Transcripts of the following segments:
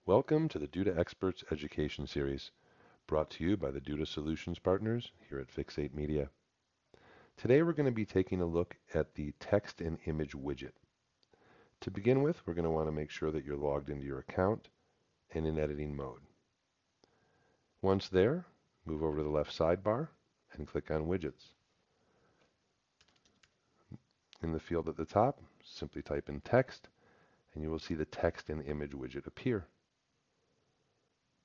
Welcome to the Duda Experts Education Series, brought to you by the Duda Solutions Partners here at Fix8 Media. Today we're going to be taking a look at the text and image widget. To begin with, we're going to want to make sure that you're logged into your account and in editing mode. Once there, move over to the left sidebar and click on Widgets. In the field at the top, simply type in text and you will see the text and image widget appear.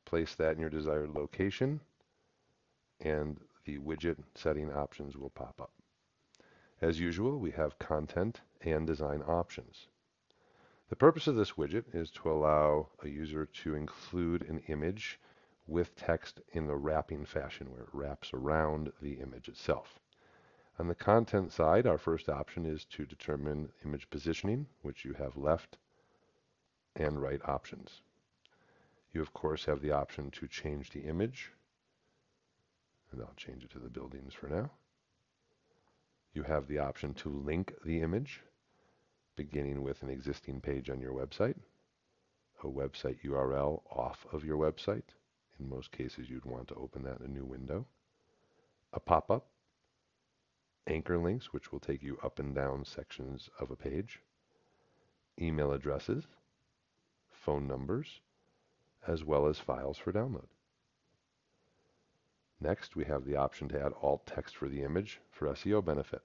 Place that in your desired location and the widget setting options will pop up. As usual, we have content and design options. The purpose of this widget is to allow a user to include an image with text in the wrapping fashion where it wraps around the image itself. On the content side, our first option is to determine image positioning, which you have left and right options. You, of course, have the option to change the image, and I'll change it to the buildings for now. You have the option to link the image, beginning with an existing page on your website, a website URL off of your website. In most cases, you'd want to open that in a new window. A pop-up, anchor links, which will take you up and down sections of a page, email addresses, phone numbers, as well as files for download. Next, we have the option to add alt text for the image for SEO benefit.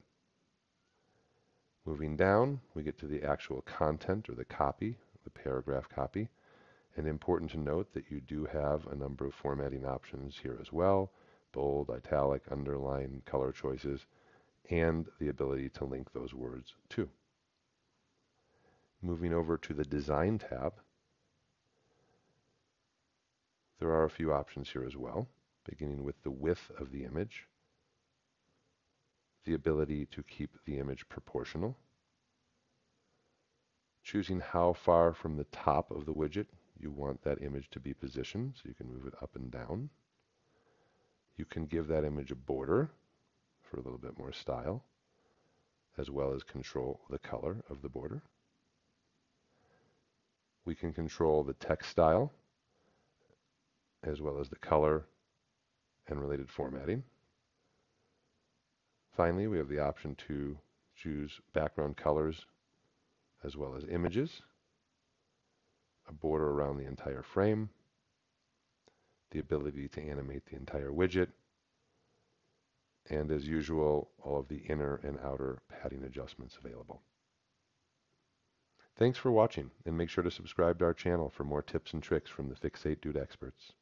Moving down, we get to the actual content or the copy, the paragraph copy. And important to note that you do have a number of formatting options here as well: bold, italic, underline, color choices, and the ability to link those words too. Moving over to the Design tab, there are a few options here as well, beginning with the width of the image, the ability to keep the image proportional, choosing how far from the top of the widget you want that image to be positioned, so you can move it up and down. You can give that image a border for a little bit more style, as well as control the color of the border. We can control the text style, as well as the color and related formatting. Finally, we have the option to choose background colors as well as images, a border around the entire frame, the ability to animate the entire widget, and as usual, all of the inner and outer padding adjustments available. Thanks for watching, and make sure to subscribe to our channel for more tips and tricks from the Fix8 Duda experts.